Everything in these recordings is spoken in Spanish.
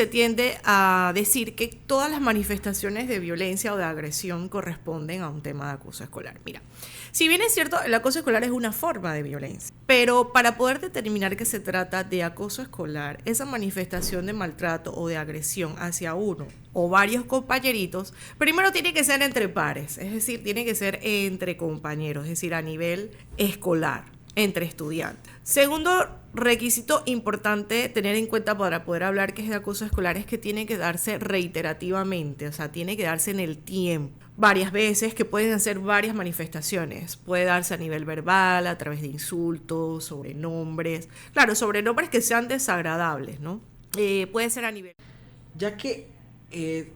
Se tiende a decir que todas las manifestaciones de violencia o de agresión corresponden a un tema de acoso escolar. Mira, si bien es cierto, el acoso escolar es una forma de violencia, pero para poder determinar que se trata de acoso escolar, esa manifestación de maltrato o de agresión hacia uno o varios compañeritos, primero tiene que ser entre pares, es decir, tiene que ser entre compañeros, es decir, a nivel escolar, entre estudiantes. Segundo requisito importante tener en cuenta para poder hablar que es de acoso escolar es que tiene que darse reiterativamente, o sea, tiene que darse en el tiempo, varias veces, que pueden hacer varias manifestaciones. Puede darse a nivel verbal, a través de insultos, sobrenombres, claro, sobrenombres que sean desagradables, ¿no? Puede ser a nivel... Ya que,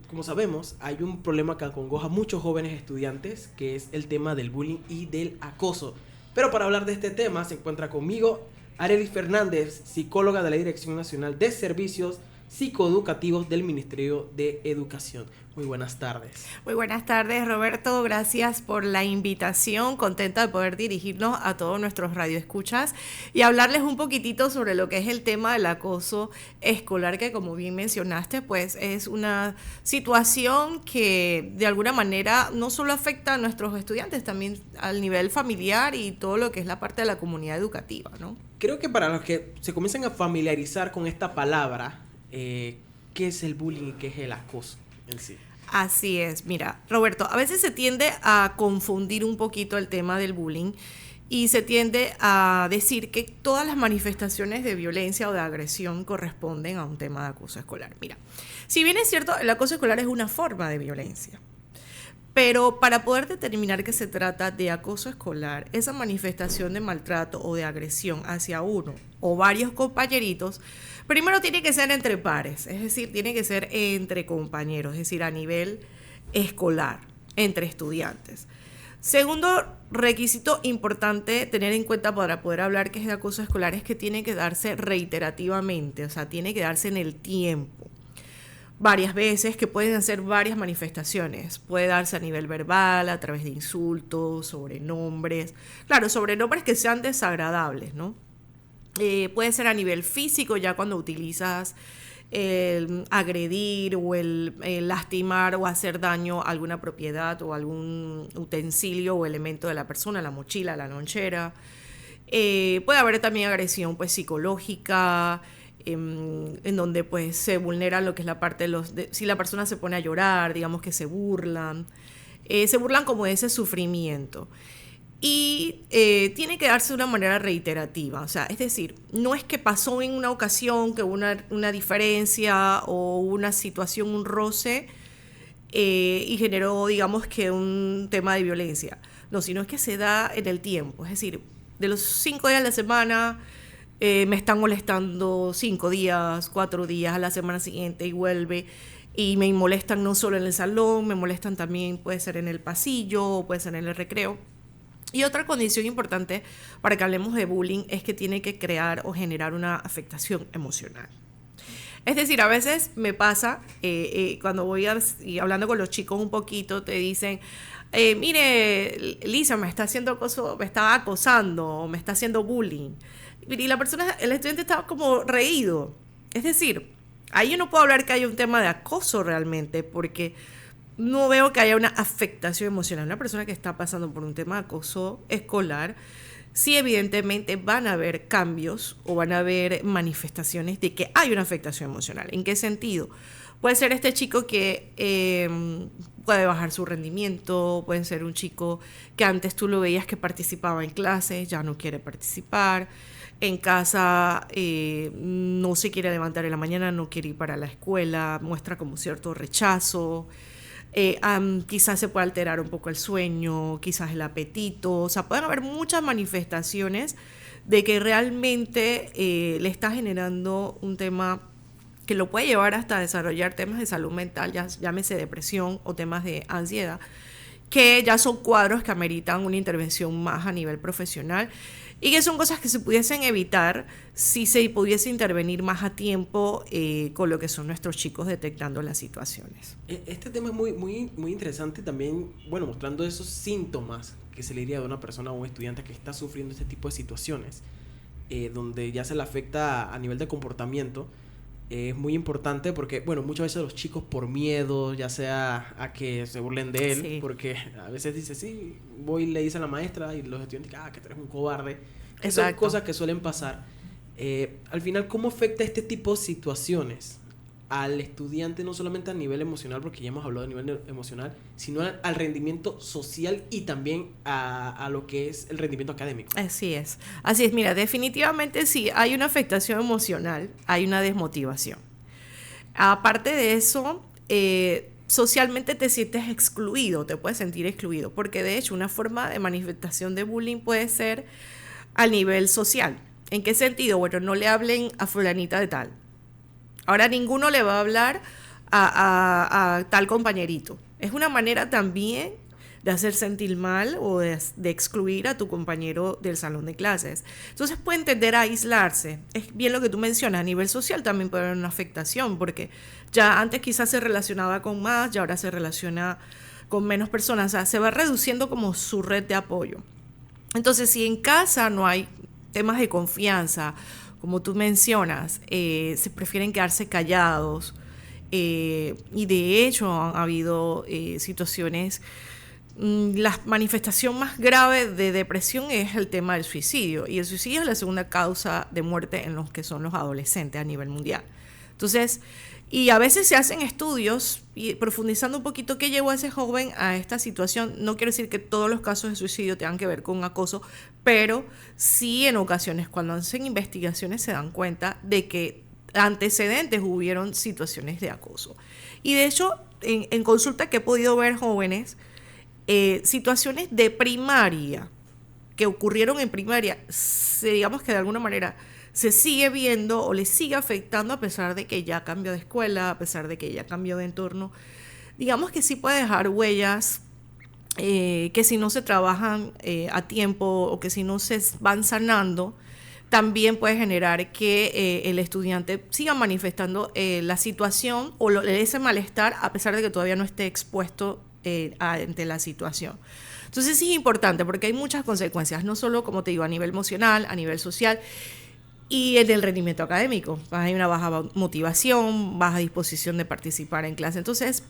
como sabemos, hay un problema que acongoja a muchos jóvenes estudiantes, que es el tema del bullying y del acoso. Pero para hablar de este tema se encuentra conmigo Arelis Fernández, psicóloga de la Dirección Nacional de Servicios Psicoeducativos del Ministerio de Educación. Muy buenas tardes. Muy buenas tardes, Roberto. Gracias por la invitación. Contenta de poder dirigirnos a todos nuestros radioescuchas y hablarles un poquitito sobre lo que es el tema del acoso escolar, que como bien mencionaste, pues es una situación que de alguna manera no solo afecta a nuestros estudiantes, también al nivel familiar y todo lo que es la parte de la comunidad educativa, ¿no? Creo que para los que se comiencen a familiarizar con esta palabra, ¿qué es el bullying y qué es el acoso en sí? Así es, mira, Roberto, a veces se tiende a confundir un poquito el tema del bullying y se tiende a decir que todas las manifestaciones de violencia o de agresión corresponden a un tema de acoso escolar. Mira, si bien es cierto, el acoso escolar es una forma de violencia, pero para poder determinar que se trata de acoso escolar, esa manifestación de maltrato o de agresión hacia uno o varios compañeritos, primero tiene que ser entre pares, es decir, tiene que ser entre compañeros, es decir, a nivel escolar, entre estudiantes. Segundo requisito importante tener en cuenta para poder hablar que es de acoso escolar es que tiene que darse reiterativamente, o sea, tiene que darse en el tiempo, varias veces, que pueden hacer varias manifestaciones. Puede darse a nivel verbal, a través de insultos, sobrenombres, claro, sobrenombres que sean desagradables, ¿no? Puede ser a nivel físico, ya cuando utilizas el agredir o el lastimar o hacer daño a alguna propiedad o algún utensilio o elemento de la persona, la mochila, la lonchera. Puede haber también agresión pues psicológica, en donde pues se vulnera lo que es la parte si la persona se pone a llorar, digamos que se burlan como de ese sufrimiento. Y tiene que darse de una manera reiterativa, o sea, es decir, no es que pasó en una ocasión que hubo una diferencia o una situación, un roce, y generó, digamos que un tema de violencia. No, sino es que se da en el tiempo, es decir, de los 5 días de la semana, me están molestando 5 días, 4 días, a la semana siguiente y vuelve. Y me molestan no solo en el salón, me molestan también, puede ser en el pasillo, puede ser en el recreo. Y otra condición importante para que hablemos de bullying es que tiene que crear o generar una afectación emocional. Es decir, a veces me pasa, cuando y hablando con los chicos un poquito, te dicen, mire, Lisa, me está haciendo acoso, me está acosando, o me está haciendo bullying. Y la persona, el estudiante estaba como reído. Es decir, ahí yo no puedo hablar que haya un tema de acoso realmente, porque no veo que haya una afectación emocional. Una persona que está pasando por un tema de acoso escolar, sí evidentemente van a haber cambios o van a haber manifestaciones de que hay una afectación emocional. ¿En qué sentido? Puede ser este chico que puede bajar su rendimiento, puede ser un chico que antes tú lo veías que participaba en clases, ya no quiere participar, en casa no se quiere levantar en la mañana, no quiere ir para la escuela, muestra como cierto rechazo. Quizás se puede alterar un poco el sueño, quizás el apetito, o sea, pueden haber muchas manifestaciones de que realmente le está generando un tema que lo puede llevar hasta desarrollar temas de salud mental, ya llámese depresión o temas de ansiedad, que ya son cuadros que ameritan una intervención más a nivel profesional y que son cosas que se pudiesen evitar si se pudiese intervenir más a tiempo con lo que son nuestros chicos detectando las situaciones. Este tema es muy interesante también, bueno, mostrando esos síntomas que se le diría de una persona o un estudiante que está sufriendo este tipo de situaciones, donde ya se le afecta a nivel de comportamiento. es muy importante porque, bueno, muchas veces los chicos por miedo, ya sea a que se burlen de él, Sí. porque a veces dice, sí, voy y le dice a la maestra y los estudiantes, que tú eres un cobarde. Que son Exacto. cosas que suelen pasar. Al final, ¿cómo afecta este tipo de situaciones al estudiante, no solamente a nivel emocional, porque ya hemos hablado de nivel emocional, sino al rendimiento social y también a lo que es el rendimiento académico? Así es. Así es, mira, definitivamente sí, hay una afectación emocional, hay una desmotivación. Aparte de eso, socialmente te sientes excluido, te puedes sentir excluido, porque de hecho una forma de manifestación de bullying puede ser a nivel social. ¿En qué sentido? Bueno, no le hablen a fulanita de tal. Ahora ninguno le va a hablar a tal compañerito. Es una manera también de hacer sentir mal o de excluir a tu compañero del salón de clases. Entonces puede tender a aislarse. Es bien lo que tú mencionas, a nivel social también puede haber una afectación, porque ya antes quizás se relacionaba con más y ahora se relaciona con menos personas. O sea, se va reduciendo como su red de apoyo. Entonces, si en casa no hay temas de confianza, como tú mencionas, se prefieren quedarse callados. Y de hecho han habido situaciones. La manifestación más grave de depresión es el tema del suicidio. Y el suicidio es la segunda causa de muerte en los que son los adolescentes a nivel mundial. Entonces, y a veces se hacen estudios y profundizando un poquito qué llevó a ese joven a esta situación. No quiero decir que todos los casos de suicidio tengan que ver con acoso, pero sí en ocasiones cuando hacen investigaciones se dan cuenta de que antecedentes hubieron situaciones de acoso. Y de hecho, en consulta que he podido ver jóvenes, situaciones de primaria que ocurrieron en primaria, digamos que de alguna manera se sigue viendo o le sigue afectando a pesar de que ya cambió de escuela, a pesar de que ya cambió de entorno. Digamos que sí puede dejar huellas que si no se trabajan a tiempo o que si no se van sanando, también puede generar que el estudiante siga manifestando la situación o ese malestar a pesar de que todavía no esté expuesto ante la situación. Entonces sí es importante porque hay muchas consecuencias, no solo, como te digo, a nivel emocional, a nivel social y en el rendimiento académico. Hay una baja motivación, baja disposición de participar en clase. Entonces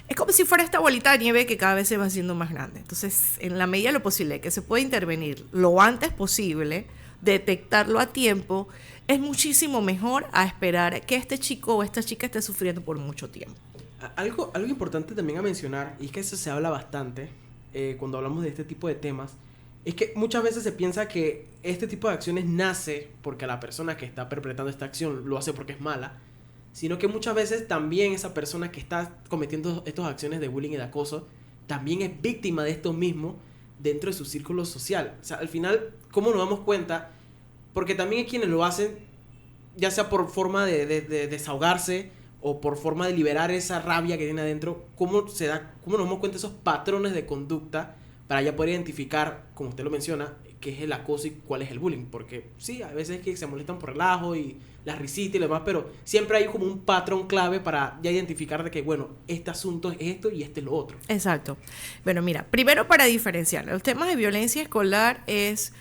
es como si fuera esta bolita de nieve que cada vez se va haciendo más grande. Entonces, en la medida de lo posible que se pueda intervenir lo antes posible, detectarlo a tiempo, es muchísimo mejor a esperar que este chico o esta chica esté sufriendo por mucho tiempo. Algo importante también a mencionar, y es que eso se habla bastante cuando hablamos de este tipo de temas, es que muchas veces se piensa que este tipo de acciones nace porque la persona que está perpetrando esta acción lo hace porque es mala, sino que muchas veces también esa persona que está cometiendo estas acciones de bullying y de acoso también es víctima de esto mismo dentro de su círculo social. O sea, al final, ¿cómo nos damos cuenta? Porque también hay quienes lo hacen, ya sea por forma de desahogarse o por forma de liberar esa rabia que tiene adentro. ¿Cómo nos damos cuenta de esos patrones de conducta para ya poder identificar, como usted lo menciona, qué es el acoso y cuál es el bullying? Porque sí, a veces es que se molestan por relajo y las risitas y lo demás, pero siempre hay como un patrón clave para ya identificar de que, bueno, este asunto es esto y este es lo otro. Exacto. Bueno, mira, primero para diferenciar, los temas de violencia escolar es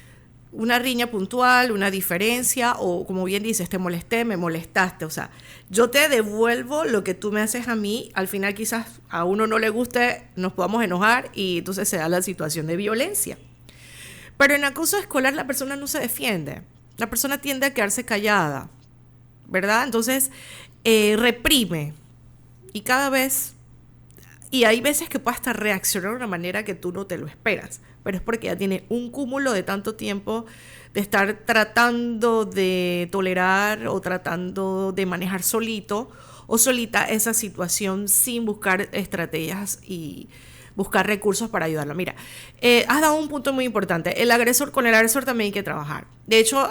una riña puntual, una diferencia, o como bien dices, te molesté, me molestaste. O sea, yo te devuelvo lo que tú me haces a mí. Al final quizás a uno no le guste, nos podamos enojar y entonces se da la situación de violencia. Pero en acoso escolar la persona no se defiende. La persona tiende a quedarse callada, ¿verdad? Entonces reprime. Y cada vez... Y hay veces que puede hasta reaccionar de una manera que tú no te lo esperas, pero es porque ya tiene un cúmulo de tanto tiempo de estar tratando de tolerar o tratando de manejar solito o solita esa situación sin buscar estrategias y buscar recursos para ayudarlo. Mira, has dado un punto muy importante. Con el agresor también hay que trabajar. De hecho,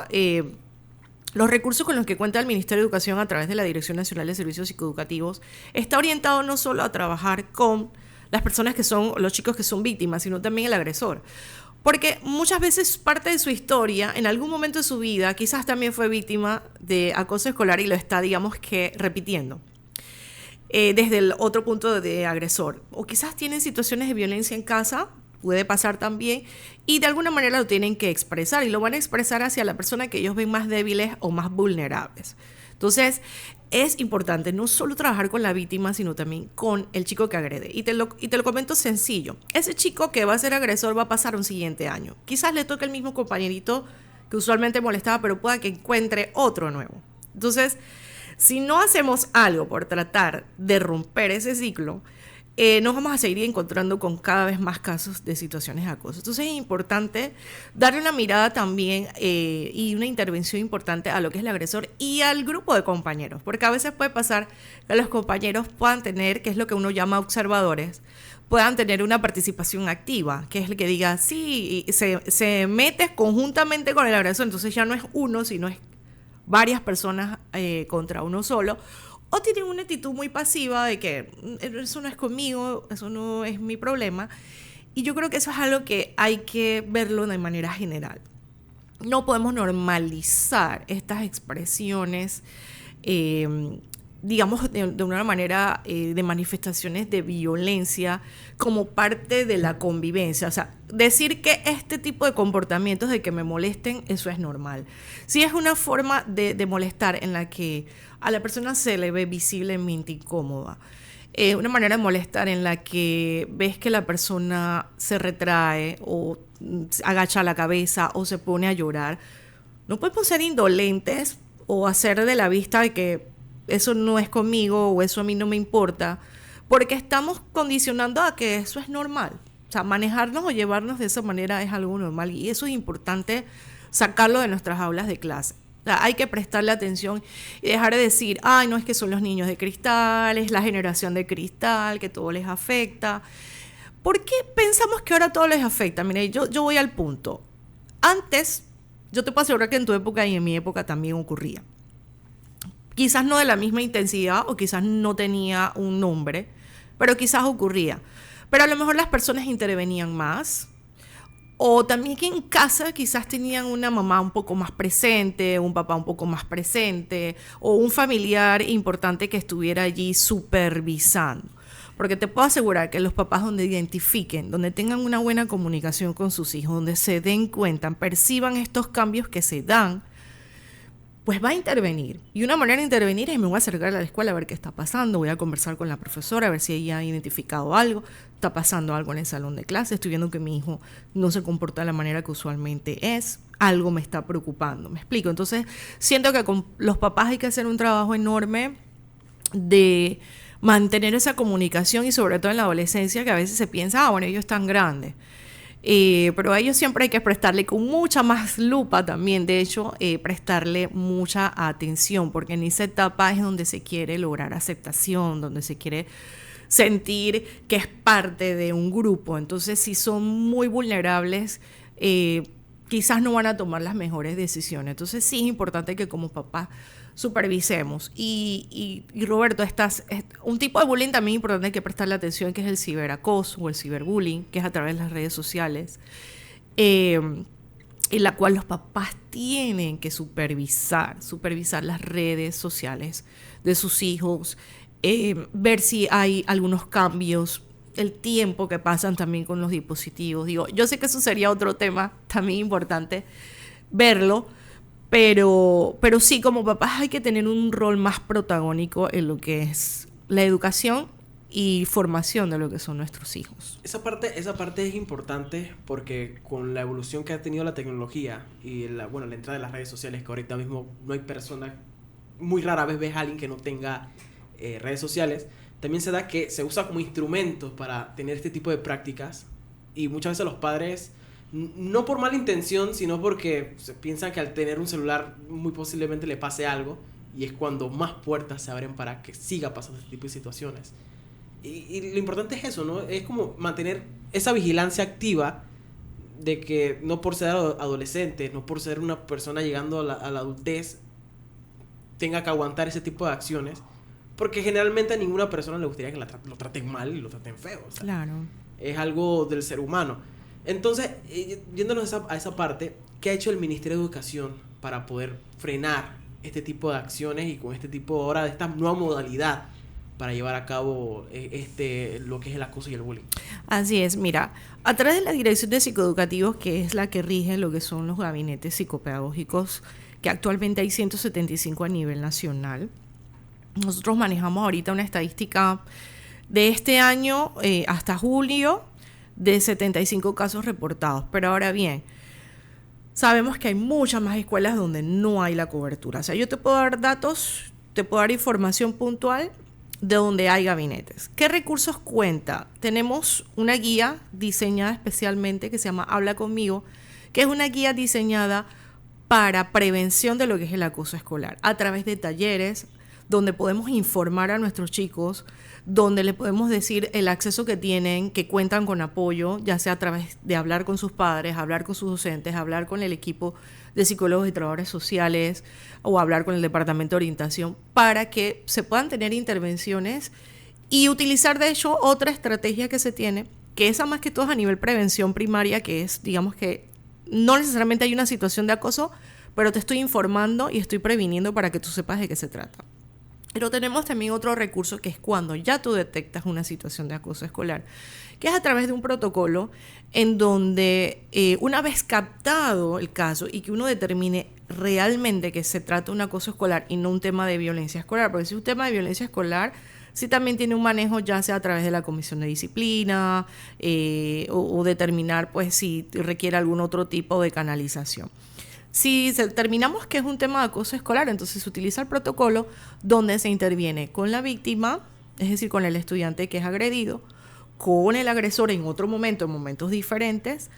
los recursos con los que cuenta el Ministerio de Educación a través de la Dirección Nacional de Servicios Psicoeducativos está orientado no solo a trabajar con las personas que son, los chicos que son víctimas, sino también el agresor. Porque muchas veces parte de su historia, en algún momento de su vida, quizás también fue víctima de acoso escolar y lo está, digamos que, repitiendo. Desde el otro punto de agresor. O quizás tienen situaciones de violencia en casa, puede pasar también, y de alguna manera lo tienen que expresar, y lo van a expresar hacia la persona que ellos ven más débiles o más vulnerables. Entonces, es importante no solo trabajar con la víctima, sino también con el chico que agrede. Y te lo comento sencillo. Ese chico que va a ser agresor va a pasar un siguiente año. Quizás le toque el mismo compañerito que usualmente molestaba, pero pueda que encuentre otro nuevo. Entonces, si no hacemos algo por tratar de romper ese ciclo, nos vamos a seguir encontrando con cada vez más casos de situaciones de acoso. Entonces es importante darle una mirada también y una intervención importante a lo que es el agresor y al grupo de compañeros, porque a veces puede pasar que los compañeros puedan tener, que es lo que uno llama observadores, puedan tener una participación activa, que es el que diga, sí, se mete conjuntamente con el agresor, entonces ya no es uno, sino es varias personas contra uno solo, o tienen una actitud muy pasiva de que eso no es conmigo, eso no es mi problema. Y yo creo que eso es algo que hay que verlo de manera general. No podemos normalizar estas expresiones, digamos, de una manera de manifestaciones de violencia como parte de la convivencia. O sea, decir que este tipo de comportamientos de que me molesten, eso es normal. Si es una forma de molestar en la que a la persona se le ve visiblemente incómoda, una manera de molestar en la que ves que la persona se retrae o agacha la cabeza o se pone a llorar, no podemos ser indolentes o hacer de la vista de que eso no es conmigo o eso a mí no me importa, porque estamos condicionando a que eso es normal. O sea, manejarnos o llevarnos de esa manera es algo normal y eso es importante sacarlo de nuestras aulas de clase. O sea, hay que prestarle atención y dejar de decir, ay, no, es que son los niños de cristal, es la generación de cristal, que todo les afecta. ¿Por qué pensamos que ahora todo les afecta? Mire, yo voy al punto. Antes, yo te puedo asegurar que en tu época y en mi época también ocurría. Quizás no de la misma intensidad o quizás no tenía un nombre, pero quizás ocurría. Pero a lo mejor las personas intervenían más. O también que en casa quizás tenían una mamá un poco más presente, un papá un poco más presente, o un familiar importante que estuviera allí supervisando. Porque te puedo asegurar que los papás donde identifiquen, donde tengan una buena comunicación con sus hijos, donde se den cuenta, perciban estos cambios que se dan, pues va a intervenir. Y una manera de intervenir es me voy a acercar a la escuela a ver qué está pasando, voy a conversar con la profesora a ver si ella ha identificado algo, está pasando algo en el salón de clase, estoy viendo que mi hijo no se comporta de la manera que usualmente es, algo me está preocupando, ¿me explico? Entonces siento que con los papás hay que hacer un trabajo enorme de mantener esa comunicación y sobre todo en la adolescencia que a veces se piensa, bueno, ellos están grandes. Pero a ellos siempre hay que prestarle con mucha más lupa también, de hecho, prestarle mucha atención, porque en esa etapa es donde se quiere lograr aceptación, donde se quiere sentir que es parte de un grupo. Entonces, si son muy vulnerables, quizás no van a tomar las mejores decisiones. Entonces, sí es importante que como papás supervisemos. Y Roberto, un tipo de bullying también importante hay que prestarle atención, que es el ciberacoso o el ciberbullying, que es a través de las redes sociales, en la cual los papás tienen que supervisar las redes sociales de sus hijos, ver si hay algunos cambios, el tiempo que pasan también con los dispositivos. Digo, yo sé que eso sería otro tema también importante verlo, pero sí, como papás hay que tener un rol más protagónico en lo que es la educación y formación de lo que son nuestros hijos. Esa parte es importante porque con la evolución que ha tenido la tecnología y la entrada de las redes sociales, que ahorita mismo no hay persona, muy rara vez ves a alguien que no tenga redes sociales, también se da que se usa como instrumento para tener este tipo de prácticas y muchas veces los padres, no por mala intención, sino porque se piensan que al tener un celular muy posiblemente le pase algo y es cuando más puertas se abren para que siga pasando este tipo de situaciones. Y lo importante es eso, ¿no? Es como mantener esa vigilancia activa de que no por ser adolescente, no por ser una persona llegando a la adultez, tenga que aguantar ese tipo de acciones, porque generalmente a ninguna persona le gustaría que lo traten mal y lo traten feo. O sea, claro. Es algo del ser humano. Entonces, yéndonos a esa parte, ¿qué ha hecho el Ministerio de Educación para poder frenar este tipo de acciones y con este tipo ahora de esta nueva modalidad para llevar a cabo lo que es el acoso y el bullying? Así es, mira, a través de la Dirección de Psicoeducativos, que es la que rige lo que son los gabinetes psicopedagógicos, que actualmente hay 175 a nivel nacional, Nosotros manejamos ahorita una estadística de este año hasta julio de 75 casos reportados. Pero ahora bien, sabemos que hay muchas más escuelas donde no hay la cobertura. O sea, yo te puedo dar datos, te puedo dar información puntual de donde hay gabinetes. ¿Qué recursos cuenta? Tenemos una guía diseñada especialmente que se llama Habla Conmigo, que es una guía diseñada para prevención de lo que es el acoso escolar, a través de talleres donde podemos informar a nuestros chicos, donde les podemos decir el acceso que tienen, que cuentan con apoyo, ya sea a través de hablar con sus padres, hablar con sus docentes, hablar con el equipo de psicólogos y trabajadores sociales o hablar con el departamento de orientación, para que se puedan tener intervenciones y utilizar de hecho otra estrategia que se tiene, que esa más que todo es a nivel prevención primaria, que es, digamos que no necesariamente hay una situación de acoso, pero te estoy informando y estoy previniendo para que tú sepas de qué se trata. Pero tenemos también otro recurso, que es cuando ya tú detectas una situación de acoso escolar, que es a través de un protocolo en donde una vez captado el caso y que uno determine realmente que se trata de un acoso escolar y no un tema de violencia escolar, porque si es un tema de violencia escolar, sí también tiene un manejo, ya sea a través de la comisión de disciplina o determinar pues si requiere algún otro tipo de canalización. Si determinamos que es un tema de acoso escolar, entonces se utiliza el protocolo donde se interviene con la víctima, es decir, con el estudiante que es agredido, con el agresor en otro momento, en momentos diferentes,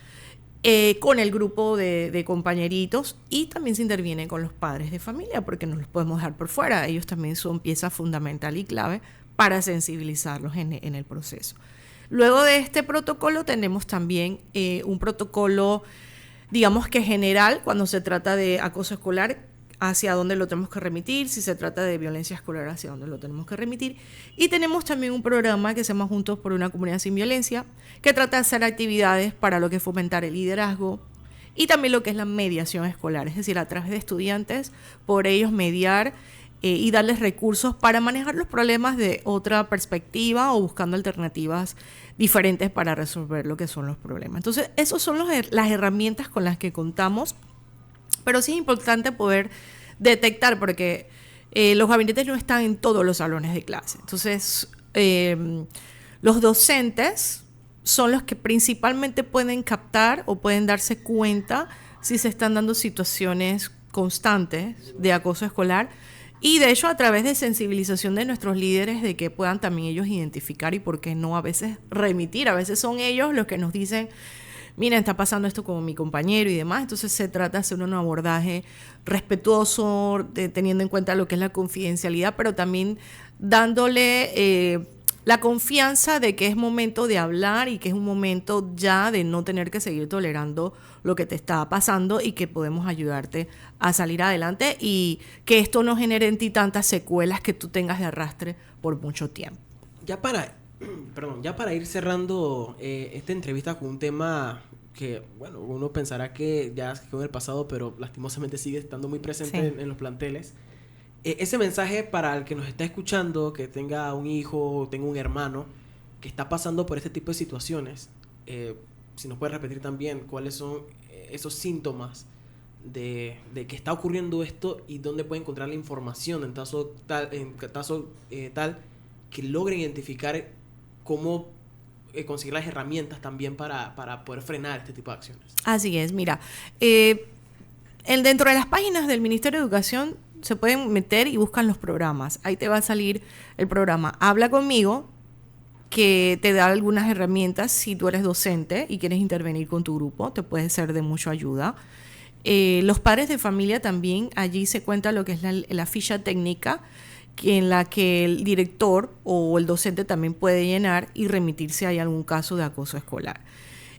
con el grupo de compañeritos, y también se interviene con los padres de familia, porque no los podemos dejar por fuera. Ellos también son pieza fundamental y clave para sensibilizarlos en el proceso. Luego de este protocolo tenemos también un protocolo, digamos que general, cuando se trata de acoso escolar, hacia dónde lo tenemos que remitir, si se trata de violencia escolar, hacia dónde lo tenemos que remitir. Y tenemos también un programa que se llama Juntos por una Comunidad Sin Violencia, que trata de hacer actividades para lo que es fomentar el liderazgo y también lo que es la mediación escolar, es decir, a través de estudiantes, por ellos mediar y darles recursos para manejar los problemas de otra perspectiva o buscando alternativas diferentes para resolver lo que son los problemas. Entonces, esas son las herramientas con las que contamos, pero sí es importante poder detectar, porque los gabinetes no están en todos los salones de clase. Entonces, los docentes son los que principalmente pueden captar o pueden darse cuenta si se están dando situaciones constantes de acoso escolar, y de hecho a través de sensibilización de nuestros líderes, de que puedan también ellos identificar y por qué no a veces remitir. A veces son ellos los que nos dicen, miren, está pasando esto con mi compañero y demás. Entonces se trata de hacer un abordaje respetuoso, teniendo en cuenta lo que es la confidencialidad, pero también dándole la confianza de que es momento de hablar y que es un momento ya de no tener que seguir tolerando lo que te está pasando, y que podemos ayudarte a salir adelante y que esto no genere en ti tantas secuelas que tú tengas de arrastre por mucho tiempo. Ya para ir cerrando esta entrevista con un tema que, bueno, uno pensará que ya quedó en el pasado, pero lastimosamente sigue estando muy presente en los planteles. Ese mensaje para el que nos está escuchando, que tenga un hijo o tenga un hermano que está pasando por este tipo de situaciones, si nos puede repetir también cuáles son esos síntomas de que está ocurriendo esto y dónde puede encontrar la información en caso tal que logre identificar cómo conseguir las herramientas también para poder frenar este tipo de acciones. Así es, mira, dentro de las páginas del Ministerio de Educación se pueden meter y buscan los programas. Ahí te va a salir el programa Habla Conmigo, que te da algunas herramientas si tú eres docente y quieres intervenir con tu grupo, te puede ser de mucha ayuda. Los padres de familia también, allí se cuenta lo que es la ficha técnica, en la que el director o el docente también puede llenar y remitir si hay algún caso de acoso escolar.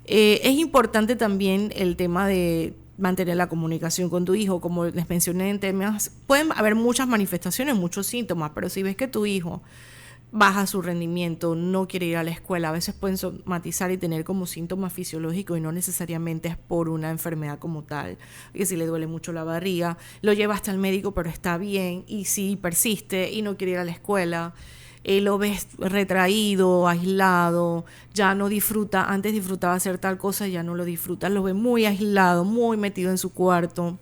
Es importante también el tema de mantener la comunicación con tu hijo. Como les mencioné en temas, pueden haber muchas manifestaciones, muchos síntomas, pero si ves que tu hijo baja su rendimiento, no quiere ir a la escuela, a veces pueden somatizar y tener como síntomas fisiológicos y no necesariamente es por una enfermedad como tal, que si le duele mucho la barriga, lo lleva hasta el médico pero está bien, y si persiste y no quiere ir a la escuela, lo ves retraído, aislado, ya no disfruta, antes disfrutaba hacer tal cosa, ya no lo disfruta, lo ve muy aislado, muy metido en su cuarto.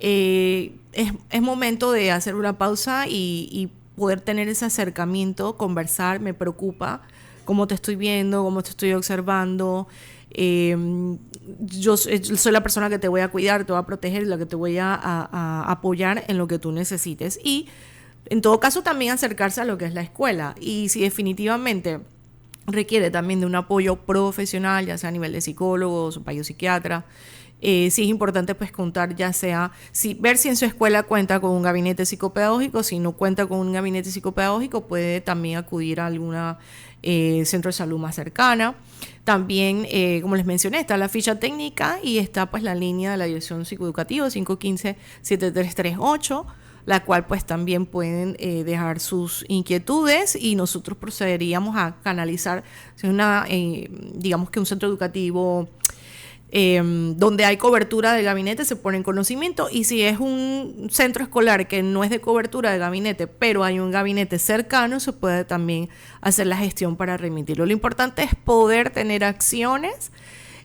Es momento de hacer una pausa y poder tener ese acercamiento, conversar, me preocupa cómo te estoy viendo, cómo te estoy observando. Yo soy la persona que te voy a cuidar, te voy a proteger, la que te voy a apoyar en lo que tú necesites. Y en todo caso también acercarse a lo que es la escuela. Y si definitivamente requiere también de un apoyo profesional, ya sea a nivel de psicólogos o psiquiatra, sí es importante pues contar, ya sea ver si en su escuela cuenta con un gabinete psicopedagógico. Si no cuenta con un gabinete psicopedagógico, puede también acudir a alguna centro de salud más cercana. También, como les mencioné, está la ficha técnica y está pues la línea de la dirección psicoeducativa 515-7338, la cual pues también pueden dejar sus inquietudes y nosotros procederíamos a canalizar digamos que un centro educativo donde hay cobertura de gabinete, se pone en conocimiento. Y si es un centro escolar que no es de cobertura de gabinete, pero hay un gabinete cercano, se puede también hacer la gestión para remitirlo. Lo importante es poder tener acciones.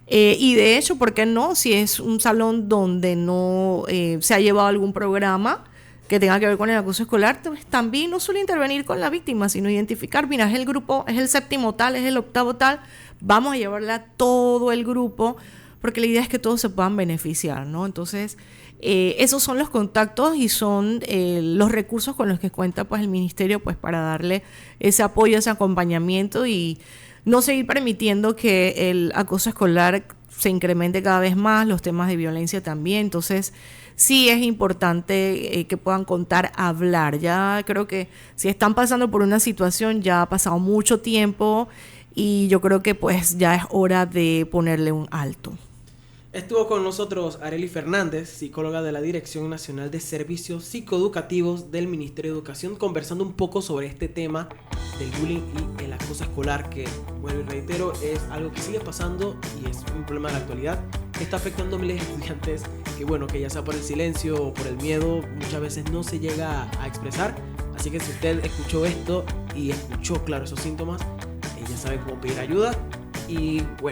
Y de hecho, ¿por qué no? Si es un salón donde no se ha llevado algún programa que tenga que ver con el acoso escolar, pues también no solo intervenir con la víctima, sino identificar, mira, es el grupo, es el séptimo tal, es el octavo tal, vamos a llevarle a todo el grupo, porque la idea es que todos se puedan beneficiar, ¿no? Entonces, esos son los contactos y son los recursos con los que cuenta pues el ministerio, pues para darle ese apoyo, ese acompañamiento y no seguir permitiendo que el acoso escolar se incremente cada vez más, los temas de violencia también. Entonces, sí es importante que puedan contar, hablar. Ya creo que si están pasando por una situación, ya ha pasado mucho tiempo y yo creo que pues ya es hora de ponerle un alto. Estuvo con nosotros Arely Fernández, psicóloga de la Dirección Nacional de Servicios Psicoeducativos del Ministerio de Educación, conversando un poco sobre este tema del bullying y el acoso escolar, que, bueno, y reitero, es algo que sigue pasando y es un problema de la actualidad que está afectando a miles de estudiantes que, bueno, que ya sea por el silencio o por el miedo, muchas veces no se llega a expresar. Así que si usted escuchó esto y escuchó, claro, esos síntomas, ya sabe cómo pedir ayuda. Y bueno,